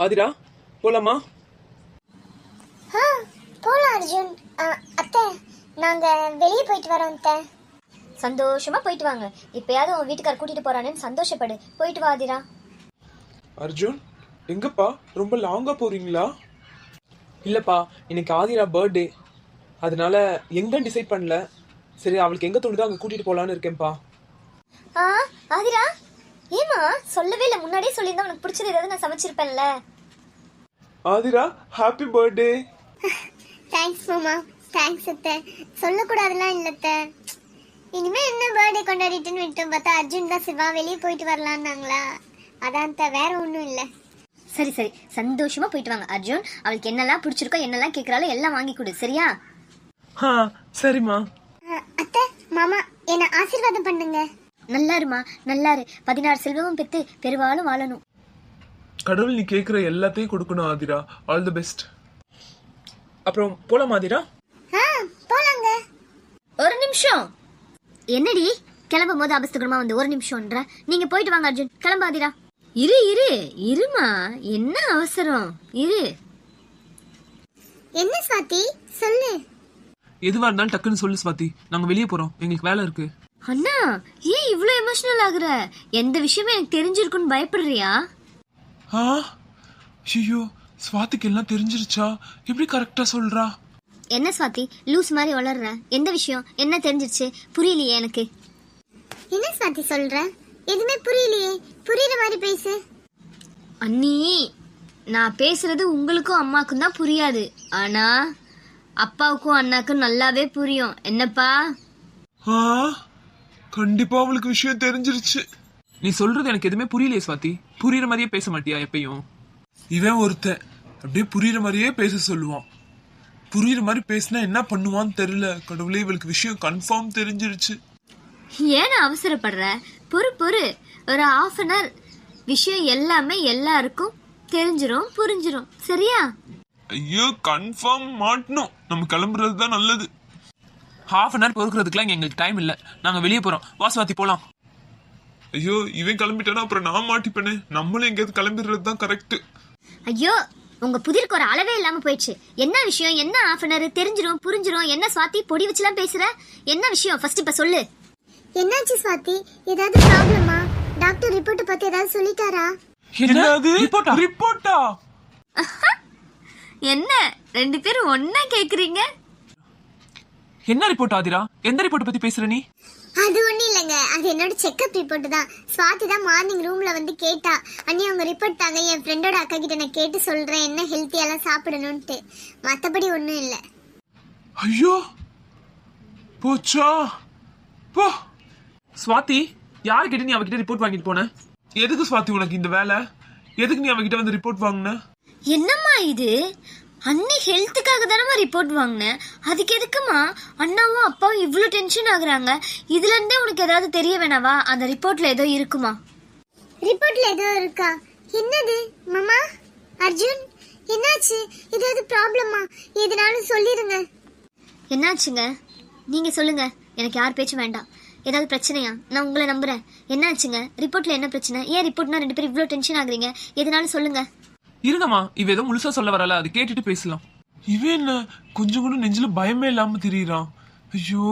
ஆதிரா போலாமா? போலாம் அர்ஜுன். அத்தை, நாங்க வெளியே போயிட்டு வரோம் அத்தை. சந்தோஷமா போயிட்டு வாங்க. இப்பயாவது உன் வீட்டுக்கார் கூட்டிட்டு போறானேன்னு சந்தோஷப்படு. போயிட்டு வா ஆதிரா. அர்ஜுன் எங்கப்பா, ரொம்ப லாங்கா போறீங்களா? இல்லப்பா, இன்னைக்கு ஆதிரா பர்த்டே, அதனால எங்க டிசைட் பண்ணல. சரி, அவளுக்கு எங்க தோணுதோ அங்க கூட்டிட்டு போலான்னு இருக்கேன்ப்பா. ஆதிரா, ஏமா சொல்லவே இல்லை? முன்னாடியே சொல்லியிருந்தா உனக்கு பிடிச்சது ஏதாவது நான் சமைச்சிருப்பேன்ல. Aadhira, happy birthday. தேங்க்ஸ் மாமா. தேங்க்ஸ் அத்தை. சொல்லக்கூடாதுலாம் இல்லை அத்தை. இனிமே என்ன பர்த்டே கொண்டாடிட்டுன்னு விட்டோம். பார்த்தா அர்ஜுன் தான் சிவா வெளியே போயிட்டு வரலான்னாங்களா, அதான் வேற ஒன்றும் இல்லை. சரி சரி, சந்தோஷமா போயிட்டு வாங்க. அர்ஜுன், அவளுக்கு என்னெல்லாம் பிடிச்சிருக்கோ என்னெல்லாம் கேட்கறாளோ எல்லாம் வாங்கி கொடு, சரியா? சரிம்மா. அத்தை, மாமா என்ன ஆசீர்வாதம் பண்ணுங்க. நல்லாருமா, நல்லாரு. 16 செல்வமும் பெத்து பெருவாளும் வாழணும். கடவுள் நீ கேட்குற எல்லாத்தையும் கொடுக்கணும் ஆதிரா. All the best. அப்புறம் போலாம் ஆதிரா? போலாங்க. ஒரு நிமிஷம். என்னடி கிளம்பும் போது அபஸ்தகுணமா வந்து ஒரு நிமிஷம்ன்ற? நீங்க போயிட்டு வாங்க அர்ஜுன். கிளம்பு ஆதிரா. இருமா, என்ன அவசரம்? என்ன சாத்தி, சொல்லு. எதுவா இருந்தாலும் டக்குன்னு சொல்லு ஸ்வாதி, நாங்க வெளியே போறோம், எங்களுக்கு வேலை இருக்கு. அண்ணா, ஏன் இவ்ளோ எமோஷனல் ஆகுற? எந்த விஷயமும் எனக்கு தெரிஞ்சிருக்குன்னு பயப்படுறியா? ஐயோ, ஸ்வாதிக்கு எல்லாம் தெரிஞ்சிருச்சா? எப்படி கரெக்டா சொல்றா? என்ன ஸ்வாதி லூஸ் மாதிரி வளர்ற? எந்த விஷயம்? என்ன தெரிஞ்சிருச்சு? புரியலையே எனக்கு. என்ன ஸ்வாதி சொல்ற? எதுவுமே புரியலையே. புரியுற மாதிரி பேசு. அண்ணி, நான் பேசுறது உங்களுக்கும் அம்மாக்கும் தான் புரியாது, ஆனா அப்பாவுக்கும் அண்ணாக்கும் நல்லாவே புரியும். என்னப்பா? கண்டிப்பா அவளுக்கு விஷயம் தெரிஞ்சிருச்சு. நீ சொல்றது எனக்கு எதுவுமே புரியலையே ஸ்வாதி. புரியுற மாதிரியே பேச மாட்டியா எப்பயும்? இவன் ஒருத்தன் அப்படியே புரியுற மாதிரியே பேச சொல்லுவான். புரியுற மாதிரி பேசினா என்ன பண்ணுவான்னு தெரியல. கடவுளே, இவளுக்கு விஷயம் கன்ஃபார்ம் தெரிஞ்சிருச்சு. ஏன் அவசரப்படுற? பொறு. ஒரு ½ அன் ஹவர் விஷயம் எல்லாமே எல்லாருக்கும் தெரிஞ்சிரும், புரிஞ்சிரும், சரியா? ஐயோ, கன்ஃபார்ம் மாட்டணும். நம்ம கிளம்புறது தான் நல்லது. ½ அன் ஹவர் பொறுக்கிறதுக்குலாம் எங்களுக்கு டைம் இல்ல. நாங்க வெளியே போறோம். வாஸ்வாதி போலாம். ஐயோ, இவன் கிளம்பிட்டானா அப்புறம் நான் மாட்டிப்பேனே. நம்மளும் எங்கேயாவது கிளம்பிடுறது தான் கரெக்ட். ஐயோ, உங்க புதிருக்கு ஒரு அளவே இல்லாம போயிடுச்சு. என்ன விஷயம்? என்ன ½ அன் ஹவர் தெரிஞ்சிரும், புரிஞ்சிரும். என்ன ஸ்வாதி பொடி வச்சுலாம் பேசுற? என்ன விஷயம் ஃபர்ஸ்ட் இப்ப சொல்லு. என்னாச்சு ஸ்வாதி? ஏதாவது ப்ராப்ளமா? டாக்டர் ரிப்போர்ட் பத்தி ஏதாவது சொல்லிட்டாரா? என்னது ரிப்போர்ட்டா? என்ன ரெண்டு பேரும் ஒண்ணா கேக்குறீங்க? என்ன ரிப்போர்ட் ஆதிரா? எந்த ரிப்போர்ட் பத்தி பேசுற நீ? அது ஒண்ணு இல்லங்க, அது என்னோட செக்அப் ரிப்போர்ட் தான். ஸ்வாதி தான் மார்னிங் ரூம்ல வந்து கேட்டா, அண்ணி உங்க ரிப்போர்ட் தாங்க, என் ஃப்ரெண்டோட அக்கா கிட்ட நான் கேட்டு சொல்றேன் என்ன ஹெல்த்தியெல்லாம் சாப்பிடணும்ட்டு. மத்தபடி ஒண்ணும் இல்ல. ஐயோ, போச்சா? போ. ஸ்வாதி, யாருக்கிட்ட நீ அவகிட்ட ரிப்போர்ட் வாங்கிட்டு போன? எதுக்கு ஸ்வாதி உனக்கு இந்த வேலை? எதுக்கு நீ அவகிட்ட வந்து ரிப்போர்ட் வாங்கின? என்னம்மா இது? அண்ணி ஹெல்த்துக்காக தானமா ரிப்போர்ட் வாங்கினேன், அதுக்கு எதுக்குமா அண்ணாவும் அப்பாவும் இவ்வளோ டென்ஷன் ஆகுறாங்க? இதுல இருந்தே உனக்கு ஏதாவது தெரிய வேணாவா? அந்த ரிப்போர்ட்ல ஏதோ இருக்குமா? ரிப்போர்ட்ல ஏதோ இருக்கா? என்னது மாமா? அர்ஜுன், என்னாச்சு? ஏதாவது ப்ராப்ளமா? எதுனாலும் சொல்லிருங்க. என்னாச்சுங்க? நீங்க சொல்லுங்க, எனக்கு யார் பேச்சு வேண்டாம். ஏதாவது பிரச்சனையா? நான் உங்களை நம்புறேன். என்னாச்சுங்க? ரிப்போர்ட்ல என்ன பிரச்சனை? ஏன் ரிப்போர்ட்னா ரெண்டு பேரும் இவ்வளோ டென்ஷன் ஆகுறீங்க? எதுனாலும் சொல்லுங்க. இருங்கம்மா, இவ ஏதோ முழுசா சொல்ல வரல, அது கேட்டுட்டு பேசலாம். இவன் என்ன கொஞ்சம் கூட நெஞ்சில பயமே இல்லாம தெரியறான். ஐயோ,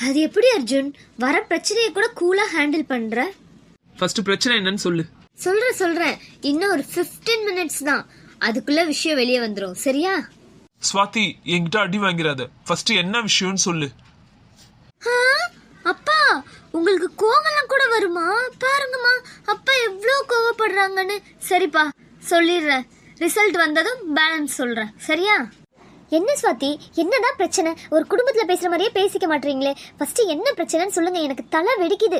அது எப்படி அர்ஜுன் வர பிரச்சனையை கூட கூலா ஹேண்டில் பண்ற? ஃபர்ஸ்ட் பிரச்சனை என்னன்னு சொல்லு. சொல்றேன். இன்னும் ஒரு 15 மினிட்ஸ் தான், அதுக்குள்ள விஷயம் வெளியே வந்துரும், சரியா? ஸ்வாதி, என்கிட்ட அடி வாங்கிறாத. ஃபர்ஸ்ட் என்ன விஷயம்னு சொல்லு. அப்பா, உங்களுக்கு கோவம்லாம் கூட வருமா? பாருங்கம்மா, அப்பா எவ்வளவு கோவப்படுறாங்கன்னு. சரிப்பா, சொல்லிடுறேன். ரிசல்ட் வந்ததும் பேலன்ஸ் சொல்றேன், சரியா? என்ன ஸ்வாதி, என்னதான் பிரச்சனை? ஒரு குடும்பத்துல பேசுற மாதிரியே பேசிக்க மாட்டீங்களே. ஃபர்ஸ்ட் என்ன பிரச்சனைன்னு சொல்லுங்க, எனக்கு தலை வெடிக்குது.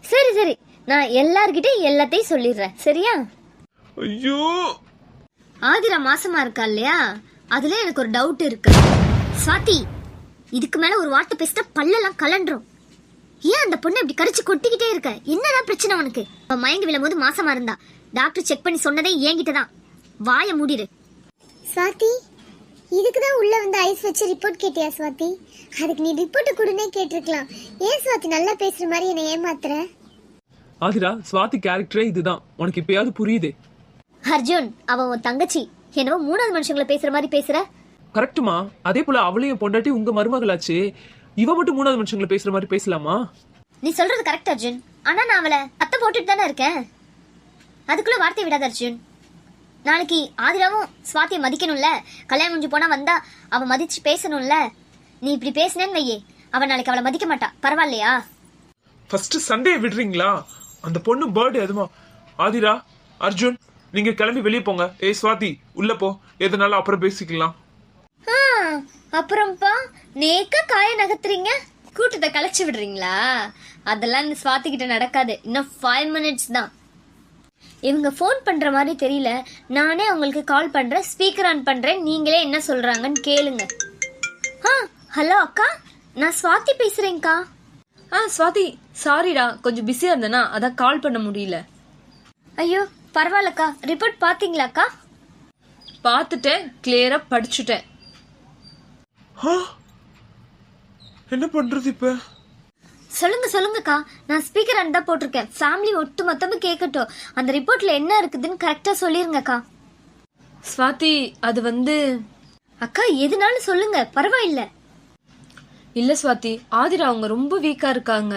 சரி, நான் எல்லார்கிட்டையும் எல்லாத்தையும் சொல்லிடுறேன், சரியா? ஐயோ, ஆதிரா மாசமா இருக்கா இல்லையா, அதுல எனக்கு ஒரு டவுட் இருக்கு. ஸ்வாதி, இதுக்கு மேல ஒரு வார்த்தை பேசிட்டா பல்லெல்லாம் கலண்டுரும். ஏன் அந்த பொண்ணு இப்படி கடிச்சு கொட்டிக்கிட்டே இருக்க? என்னதான் பிரச்சனை உனக்கு? மயங்கி விழும்போது மாசமா இருந்தா டாக்டர் செக் பண்ணி சொன்னதே என்கிட்ட தான். வாயை மூடிடு. ஸ்வாதி, இதுக்குதான் உள்ள வந்து ஐஸ் வச்சு ரிப்போர்ட் கேட்டியா ஸ்வாதி? அதுக்கு நீ ரிப்போர்ட் கொடுனே கேட்டிருக்கலாம். ஏன் ஸ்வாதி நல்லா பேசுற மாதிரி என்ன ஏமாத்துற? ஆதிரா, ஸ்வாதி கேரக்டரே இதுதான். உனக்கு இப்பயாவது புரியுதே? அர்ஜுன், அவன் உன் தங்கச்சி. என்னவோ மூணாவது மனுஷங்களை பேசுற மாதிரி பேசுற. கரெக்டுமா, அதே போல அவளையும் பொண்டாட்டி உங்க மருமகளாச்சு, இவ மட்டும் மூணாவது மனுஷங்களை பேசுற மாதிரி பேசலாமா? நீ சொல்றது கரெக்ட் அர்ஜுன். ஆனா நான் அவளை அத்தை போட்டுட்டு தானே இருக்கேன். அதுக்குள்ள வார்த்தை விடாத அர்ஜுன். நாளைக்கு ஆதிராவும் சுவாத்தியை மதிக்கணும்ல. கல்யாணம் முடிஞ்சு போனா வந்தா அவ மதிச்சு பேசணும்ல. நீ இப்படி பேசினேன்னு வையே, அவ நாளைக்கு அவளை மதிக்க மாட்டா. பரவாயில்லையா? ஃபர்ஸ்ட் சண்டே விடுறீங்களா? அந்த பொண்ணு பர்த்டே அதுமா. ஆதிரா, அர்ஜுன், நீங்க கிளம்பி வெளியே போங்க. ஏய் சுவாதி, உள்ள போ. எதனால அப்புறம் பேசிக்கலாம். அப்புறம்ப்பா நேக்க காய நகர்த்துறீங்க, கூட்டத்தை கலைச்சு விடுறீங்களா? அதெல்லாம் இந்த சுவாதி கிட்ட நடக்காது. இன்னும் 5 minutes தான். இவங்க ஃபோன் பண்ற மாதிரி தெரியல. நானே அவங்களுக்கு கால் பண்றேன், ஸ்பீக்கர் ஆன் பண்றேன். நீங்களே என்ன சொல்றாங்கன்னு கேளுங்க. ஹலோ அக்கா, நான் சுவாதி பேசுறேன்க்கா. சுவாதி, சாரிடா, கொஞ்சம் பிஸியா இருந்தேனா, அதான் கால் பண்ண முடியல. ஐயோ பரவாயில்லக்கா. ரிப்போர்ட் பாத்தீங்களாக்கா? பார்த்துட்டேன், கிளியரா படிச்சுட்டேன். என்ன பண்றது இப்ப? சொல்லுங்கக்கா. நான் ஸ்பீக்கர் ஆன் தான் போட்டிருக்கேன். ஃபேமிலி ஒட்டு மொத்தமும் கேட்கட்டும். அந்த ரிப்போர்ட்ல என்ன இருக்குதுன்னு கரெக்டா சொல்லிருங்கக்கா. ஸ்வாதி, அது வந்து... அக்கா எதுனாலும் சொல்லுங்க, பரவாயில்ல. இல்ல ஸ்வாதி, ஆதிரா அவங்க ரொம்ப வீக்கா இருக்காங்க.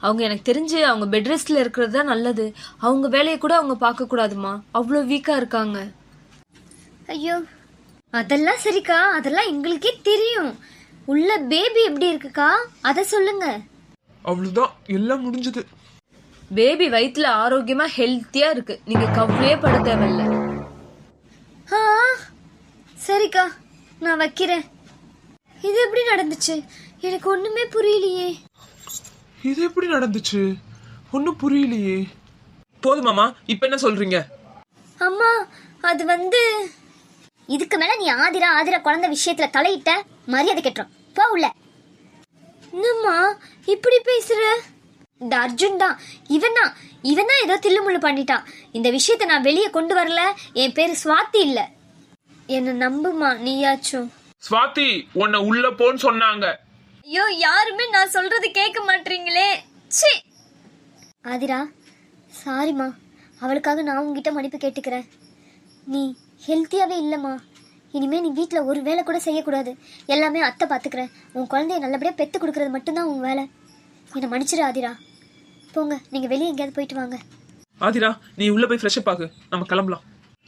அவங்க எனக்கு தெரிஞ்சு அவங்க பெட் ரெஸ்ட்ல இருக்கிறது தான் நல்லது. அவங்க வேலையை கூட அவங்க பார்க்க கூடாதுமா, அவ்வளோ வீக்கா இருக்காங்க. ஐயோ, அதெல்லாம் சரிக்கா, அதெல்லாம் எங்களுக்கே தெரியும். உள்ள பேபி எப்படி இருக்குக்கா, அத சொல்லுங்க. அவ்வளவுதான், எல்லாம் முடிஞ்சது. பேபி வயிற்றுல ஆரோக்கியமா ஹெல்த்தியா இருக்கு, நீங்க கவலையே பட தேவையில்ல. சரிக்கா, நான் வைக்கிறேன். இது எப்படி நடந்துச்சு? எனக்கு ஒண்ணுமே புரியலையே. இது எப்படி நடந்துச்சு? ஒன்னும் புரியலையே. போதுமாமா, இப்ப என்ன சொல்றீங்க? அம்மா, அது வந்து இதுக்கு மேல நீ ஆதிரா குழந்தை விஷயத்துல தலையிட்ட மரியாதை கெட்டுரும். போ உள்ள. என்னம்மா இப்படி பேசுற? இந்த அர்ஜுன் தான், இவன் தான் ஏதோ தில்லுமுள்ளு பண்ணிட்டான். இந்த விஷயத்த நான் வெளியே கொண்டு வரல. என் பேரு சுவாதி இல்ல. என்ன நம்புமா நீயாச்சும். சுவாதி, உன்னை உள்ள போன்னு சொன்னாங்க. ஐயோ, யாருமே நான் சொல்றது கேட்க மாட்டீங்களே. ச்சீ. ஆதிரா, சாரிம்மா. அவளுக்காக நான் உங்ககிட்ட மன்னிப்பு கேட்டுக்கிறேன். நீ ஹெல்த்தியாவே இல்லம்மா. இனிமே நீ வீட்டுல ஒரு வேலை கூட செய்யக்கூடாது. எல்லாமே அத்தை பாத்துக்கிறேன். உன் குழந்தைய நல்லபடியா பெத்து கொடுக்கறது மட்டும்தான் உன் வேலை. என்னை மன்னிச்சிரு ஆதிரா. போங்க, நீங்க வெளியே எங்கேயாவது போயிட்டு வாங்க. ஆதிரா, நீ உள்ள போய் ஃப்ரெஷ் அப் ஆகு, நம்ம கிளம்பலாம்.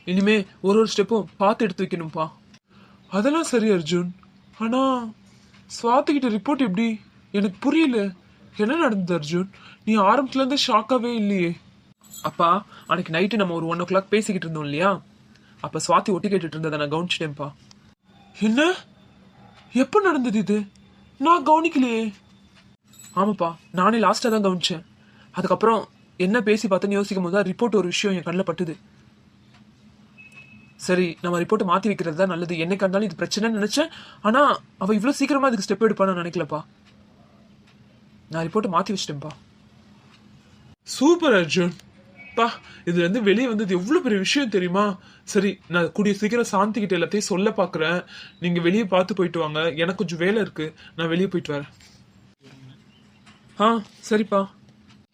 இனிமே ஒரு ஸ்டெப்பும் பார்த்து எடுத்து வைக்கணும்பா. அதெல்லாம் சரி அர்ஜுன், ஆனா சுவாதி கிட்ட ரிப்போர்ட் எப்படி? எனக்கு புரியல. என்ன நடந்தது அர்ஜுன்? நீ ஆரம்பத்துல இருந்து ஷாக்காவே இல்லையே. அப்பா, அன்னைக்கு நைட்டு நம்ம ஒரு 1 o'clock பேசிக்கிட்டு இருந்தோம் இல்லையா? அப்ப சுவாதி ஒட்டி கேட்டுட்டு இருந்ததை நான் கவனிச்சிட்டேன்ப்பா. என்ன? எப்ப நடந்தது இது? நான் கவனிக்கலையே. ஆமாப்பா, நானே லாஸ்டா தான் கவனிச்சேன். அதுக்கப்புறம் என்ன பேசி பார்த்தேன்னு யோசிக்கும் போது தான் ரிப்போர்ட் ஒரு விஷயம் என் கண்ணில் பட்டுது. சரி, நம்ம ரிப்போர்ட்டை மாற்றி வைக்கிறது தான் நல்லது. என்னைக்கு இருந்தாலும் இது பிரச்சனைன்னு நினைச்சேன். ஆனா அவ இவ்வளோ சீக்கிரமா இதுக்கு ஸ்டெப் எடுப்பான்னு நினைக்கலப்பா. நான் ரிப்போர்ட்டை மாற்றி வச்சிட்டேன்ப்பா. சூப்பர் அர்ஜுன் பா. இதுல இருந்து வெளியே வந்தது எவ்வளவு பெரிய விஷயம் தெரியுமா? சரி, நான் கூடிய சீக்கிரம் சாந்தி கிட்ட எல்லாத்தையும் சொல்ல பாக்குறேன். நீங்க வெளியே பார்த்து போயிட்டு வாங்க, எனக்கு கொஞ்சம் வேலை இருக்கு. நான் வெளியே போயிட்டு வரேன். சரிப்பா.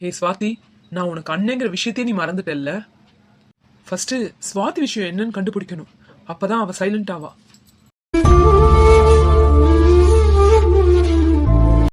ஏய் ஸ்வாதி, நான் உனக்கு அண்ணங்கிற விஷயத்தையே நீ மறந்துட்டல்ல. ஃபர்ஸ்ட் ஸ்வாதி விஷயம் என்னன்னு கண்டுபிடிக்கணும். அப்பதான் அவ சைலண்ட் ஆவா.